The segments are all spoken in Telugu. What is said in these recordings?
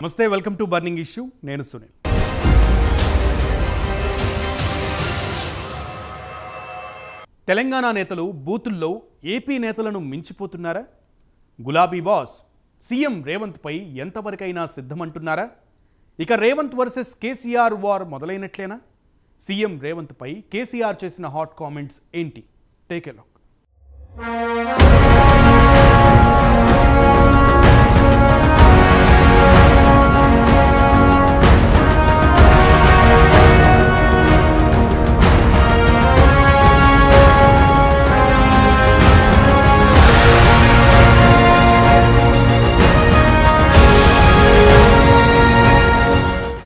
నమస్తే, వెల్కమ్ టు బర్నింగ్ ఇష్యూ. నేను సునీల్. తెలంగాణ నేతలు బూతుల్లో ఏపీ నేతలను మించిపోతున్నారా? గులాబీ బాస్ సీఎం రేవంత్ పై ఎంతవరకైనా సిద్ధమంటున్నారా? ఇక రేవంత్ వర్సెస్ కేసీఆర్ వార్ మొదలైనట్లేనా? సీఎం రేవంత్ పై కేసీఆర్ చేసిన హాట్ కామెంట్స్ ఏంటి? Take a look.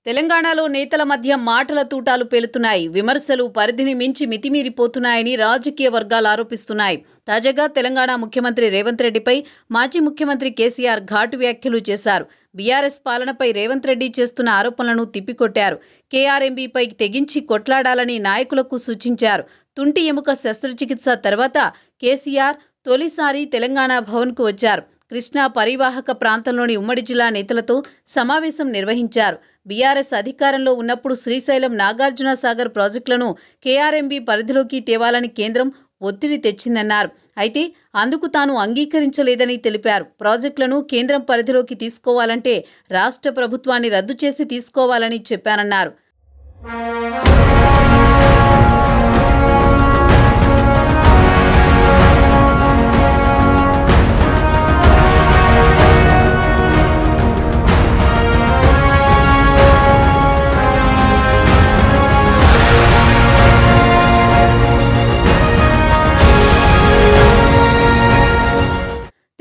తెలంగాణలో నేతల మధ్య మాటల తూటాలు పేలుతున్నాయి. విమర్శలు పరిధిని మించి మితిమీరిపోతున్నాయని రాజకీయ వర్గాలు ఆరోపిస్తున్నాయి. తాజాగా తెలంగాణ ముఖ్యమంత్రి రేవంత్ రెడ్డిపై మాజీ ముఖ్యమంత్రి కేసీఆర్ ఘాటు వ్యాఖ్యలు చేశారు. బీఆర్ఎస్ పాలనపై రేవంత్ రెడ్డి చేస్తున్న ఆరోపణలను తిప్పికొట్టారు. కేఆర్ఎంబీపై తెగించి కొట్లాడాలని నాయకులకు సూచించారు. తుంటి ఎముక శస్త్రచికిత్స తర్వాత కేసీఆర్ తొలిసారి తెలంగాణ భవన్కు వచ్చారు. కృష్ణా పరివాహక ప్రాంతంలోని ఉమ్మడి జిల్లా నేతలతో సమావేశం నిర్వహించారు. బీఆర్ఎస్ అధికారంలో ఉన్నప్పుడు శ్రీశైలం, నాగార్జున సాగర్ ప్రాజెక్టులను కేఆర్ఎంబీ పరిధిలోకి తేవాలని కేంద్రం ఒత్తిడి తెచ్చిందన్నారు. అయితే అందుకు తాను అంగీకరించలేదని తెలిపారు. ప్రాజెక్టులను కేంద్రం పరిధిలోకి తీసుకోవాలంటే రాష్ట్ర ప్రభుత్వాన్ని రద్దు చేసి తీసుకోవాలని చెప్పానన్నారు.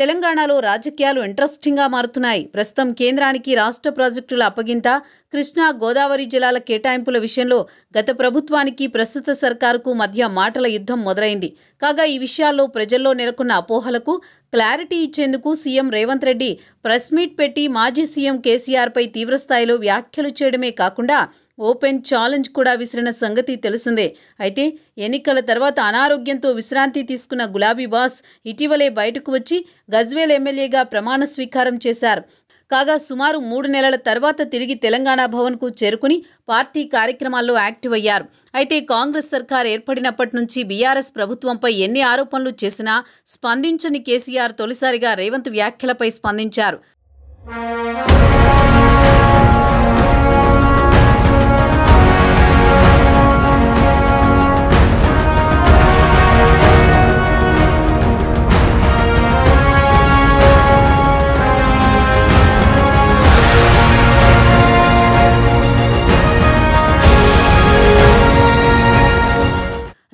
తెలంగాణలో రాజకీయాలు ఇంట్రెస్టింగ్గా మారుతున్నాయి. ప్రస్తుతం కేంద్రానికి రాష్ట్ర ప్రాజెక్టుల అప్పగింత, కృష్ణా గోదావరి జలాల కేటాయింపుల విషయంలో గత ప్రభుత్వానికి ప్రస్తుత సర్కారుకు మధ్య మాటల యుద్ధం మొదలైంది. కాగా ఈ విషయాల్లో ప్రజల్లో నెలకొన్న అపోహలకు క్లారిటీ ఇచ్చేందుకు CM Revanth Reddy press meet పెట్టి మాజీ సీఎం కేసీఆర్పై తీవ్రస్థాయిలో వ్యాఖ్యలు చేయడమే కాకుండా ఓపెన్ ఛాలెంజ్ కూడా విసిరిన సంగతి తెలిసిందే. అయితే ఎన్నికల తర్వాత అనారోగ్యంతో విశ్రాంతి తీసుకున్న గులాబీ బాస్ ఇటీవలే బయటకు వచ్చి గజ్వేల్ ఎమ్మెల్యేగా ప్రమాణ స్వీకారం చేశారు. కాగా సుమారు 3 నెలల తర్వాత తిరిగి తెలంగాణ భవన్కు చేరుకుని పార్టీ కార్యక్రమాల్లో యాక్టివ్ అయ్యారు. అయితే కాంగ్రెస్ సర్కార్ ఏర్పడినప్పటి నుంచి బీఆర్ఎస్ ప్రభుత్వంపై ఎన్ని ఆరోపణలు చేసినా స్పందించని కేసీఆర్ తొలిసారిగా రేవంత్ వ్యాఖ్యలపై స్పందించారు.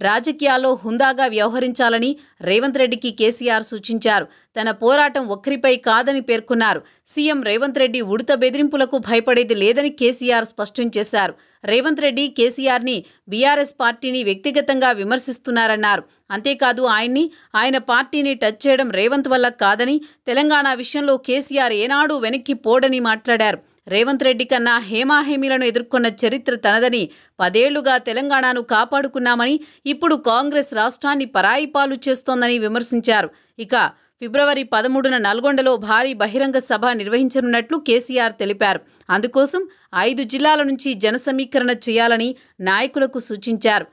రాజకీయాల్లో హుందాగా వ్యవహరించాలని రేవంత్ రెడ్డికి కేసీఆర్ సూచించారు. తన పోరాటం ఒక్కరిపై కాదని పేర్కొన్నారు. సీఎం రేవంత్ రెడ్డి ఉడత బెదిరింపులకు భయపడేది లేదని కేసీఆర్ స్పష్టం చేశారు. రేవంత్ రెడ్డి కేసీఆర్ని, బీఆర్ఎస్ పార్టీని వ్యక్తిగతంగా విమర్శిస్తున్నారన్నారు. అంతేకాదు ఆయన పార్టీని టచ్ చేయడం రేవంత్ వల్ల కాదని, తెలంగాణ విషయంలో కేసీఆర్ ఏనాడూ వెనక్కి పోడని మాట్లాడారు. రేవంత్ రెడ్డి కన్నా హేమాహేమీలను ఎదుర్కొన్న చరిత్ర తనదని, 10 ఏళ్లుగా తెలంగాణను కాపాడుకున్నామని, ఇప్పుడు కాంగ్రెస్ రాష్ట్రాన్ని పరాయి పాలు చేస్తోందని విమర్శించారు. ఇక ఫిబ్రవరి 13న నల్గొండలో భారీ బహిరంగ సభ నిర్వహించనున్నట్లు కేసీఆర్ తెలిపారు. అందుకోసం 5 జిల్లాల నుంచి జన సమీకరణ చేయాలని నాయకులకు సూచించారు.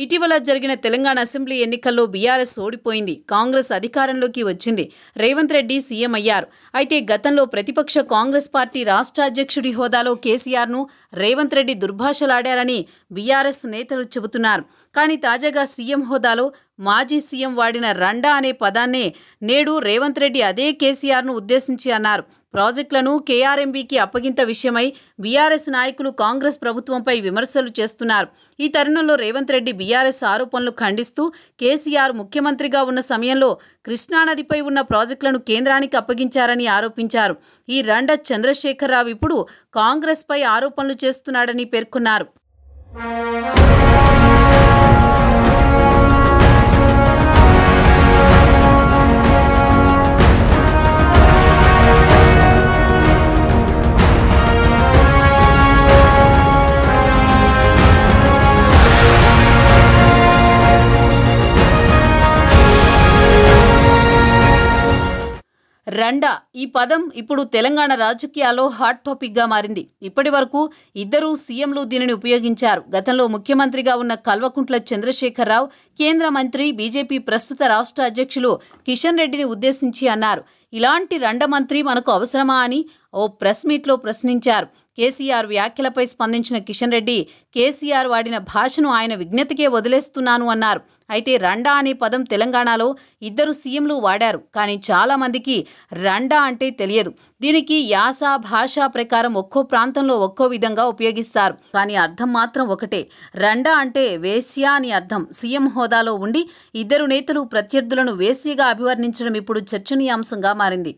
ఇటీవల జరిగిన తెలంగాణ అసెంబ్లీ ఎన్నికల్లో బీఆర్ఎస్ ఓడిపోయింది. కాంగ్రెస్ అధికారంలోకి వచ్చింది. రేవంత్ రెడ్డి సీఎం అయ్యారు. అయితే గతంలో ప్రతిపక్ష కాంగ్రెస్ పార్టీ రాష్ట్ర అధ్యక్షుడి హోదాలో కేసీఆర్ను రేవంత్ రెడ్డి దుర్భాషలాడారని బీఆర్ఎస్ నేతలు చెబుతున్నారు. కానీ తాజాగా సీఎం హోదాలో మాజీ సీఎం వాడిన రండా అనే పదాన్నే నేడు రేవంత్ రెడ్డి అదే కేసీఆర్ను ఉద్దేశించి అన్నారు. ప్రాజెక్టులను కేఆర్ఎంబీకి అప్పగింత విషయమై బీఆర్ఎస్ నాయకులు కాంగ్రెస్ ప్రభుత్వంపై విమర్శలు చేస్తున్నారు. ఈ తరుణంలో రేవంత్ రెడ్డి బీఆర్ఎస్ ఆరోపణలు ఖండిస్తూ కేసీఆర్ ముఖ్యమంత్రిగా ఉన్న సమయంలో కృష్ణానదిపై ఉన్న ప్రాజెక్టులను కేంద్రానికి అప్పగించారని ఆరోపించారు. ఈ రండ చంద్రశేఖరరావు ఇప్పుడు కాంగ్రెస్పై ఆరోపణలు చేస్తున్నాడని పేర్కొన్నారు. రండా ఈ పదం ఇప్పుడు తెలంగాణ రాజకీయాల్లో హాట్ టాపిక్గా మారింది. ఇప్పటి వరకు ఇద్దరు సీఎంలు దీనిని ఉపయోగించారు. గతంలో ముఖ్యమంత్రిగా ఉన్న కల్వకుంట్ల చంద్రశేఖరరావు కేంద్ర మంత్రి బీజేపీ ప్రస్తుత రాష్ట్ర అధ్యక్షులు కిషన్ రెడ్డిని ఉద్దేశించి అన్నారు. ఇలాంటి రండ మంత్రి మనకు అవసరమా అని ఓ ప్రెస్ మీట్లో ప్రశ్నించారు. కేసీఆర్ వ్యాఖ్యలపై స్పందించిన కిషన్ రెడ్డి కేసీఆర్ వాడిన భాషను ఆయన విజ్ఞతకే వదిలేస్తున్నాను అన్నారు. అయితే రండా అనే పదం తెలంగాణలో ఇద్దరు సీఎంలు వాడారు. కానీ చాలా మందికి రండా అంటే తెలియదు. దీనికి యాస భాష ప్రకారం ఒక్కో ప్రాంతంలో ఒక్కో విధంగా ఉపయోగిస్తారు. కానీ అర్థం మాత్రం ఒకటే. రండా అంటే వేశ్య అని అర్థం. సీఎం హోదాలో ఉండి ఇద్దరు నేతలు ప్రత్యర్థులను వేశ్యగా అభివర్ణించడం ఇప్పుడు చర్చనీయాంశంగా మారింది.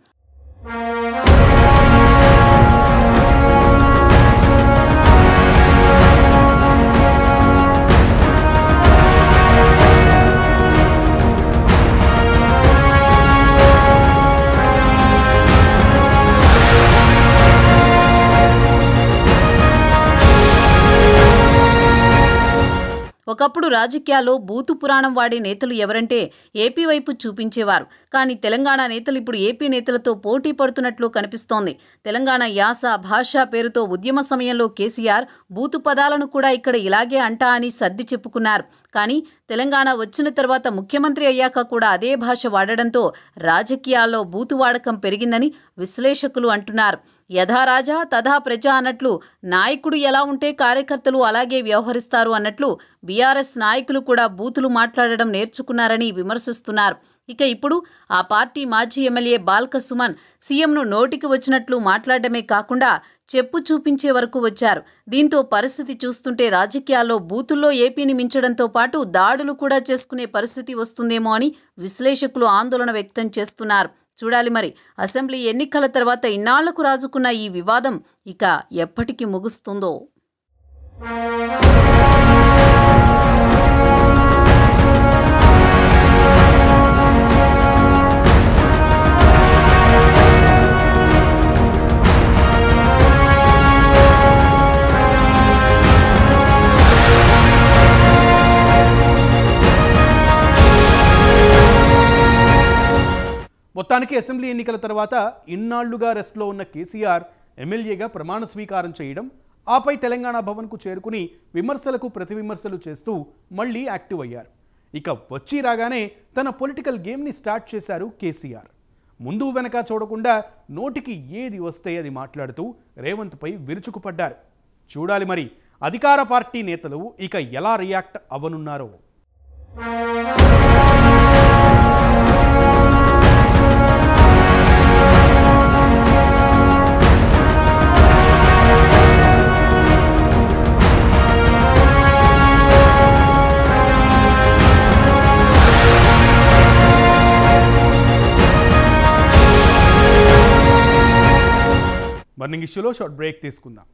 ఒకప్పుడు రాజకీయాల్లో బూతు పురాణం వాడే నేతలు ఎవరంటే ఏపీ వైపు చూపించేవారు. కానీ తెలంగాణ నేతలు ఇప్పుడు ఏపీ నేతలతో పోటీ పడుతున్నట్లు కనిపిస్తోంది. తెలంగాణ యాస భాష పేరుతో ఉద్యమ సమయంలో కేసీఆర్ బూతు పదాలను కూడా ఇక్కడ ఇలాగే అంటా అని సర్ది చెప్పుకున్నారు. కానీ తెలంగాణ వచ్చిన తర్వాత ముఖ్యమంత్రి అయ్యాక కూడా అదే భాష వాడడంతో రాజకీయాల్లో బూతు వాడకం పెరిగిందని విశ్లేషకులు అంటున్నారు. యథా రాజా తథా ప్రజ అన్నట్లు నాయకుడు ఎలా ఉంటే కార్యకర్తలు అలాగే వ్యవహరిస్తారు అన్నట్లు బీఆర్ఎస్ నాయకులు కూడా బూతులు మాట్లాడడం నేర్చుకున్నారని విమర్శిస్తున్నారు. ఇక ఇప్పుడు ఆ పార్టీ మాజీ ఎమ్మెల్యే బాల్క సుమన్ సీఎంను నోటికి వచ్చినట్లు మాట్లాడడమే కాకుండా చెప్పు చూపించే వరకు వచ్చారు. దీంతో పరిస్థితి చూస్తుంటే రాజకీయాల్లో బూతుల్లో ఏపీని మించడంతో పాటు దాడులు కూడా చేసుకునే పరిస్థితి వస్తుందేమో అని విశ్లేషకులు ఆందోళన వ్యక్తం చేస్తున్నారు. చూడాలి మరి. అసెంబ్లీ ఎన్నికల తర్వాత ఇన్నాళ్లకు రాజుకున్న ఈ వివాదం ఇక ఎప్పటికి ముగుస్తుందో. మొత్తానికి అసెంబ్లీ ఎన్నికల తర్వాత ఇన్నాళ్లుగా రెస్ట్లో ఉన్న కేసీఆర్ ఎమ్మెల్యేగా ప్రమాణ స్వీకారం చేయడం, ఆపై తెలంగాణ భవన్కు చేరుకుని విమర్శలకు ప్రతివిమర్శలు చేస్తూ మళ్లీ యాక్టివ్ అయ్యారు. ఇక వచ్చి రాగానే తన పొలిటికల్ గేమ్ని స్టార్ట్ చేశారు కేసీఆర్. ముందు వెనక చూడకుండా నోటికి ఏది వస్తే అది మాట్లాడుతూ రేవంత్పై విరుచుకుపడ్డారు. చూడాలి మరి అధికార పార్టీ నేతలు ఇక ఎలా రియాక్ట్ అవ్వనున్నారో. మార్నింగ్ ఇష్యూలో షార్ట్ బ్రేక్ తీసుకుందాం.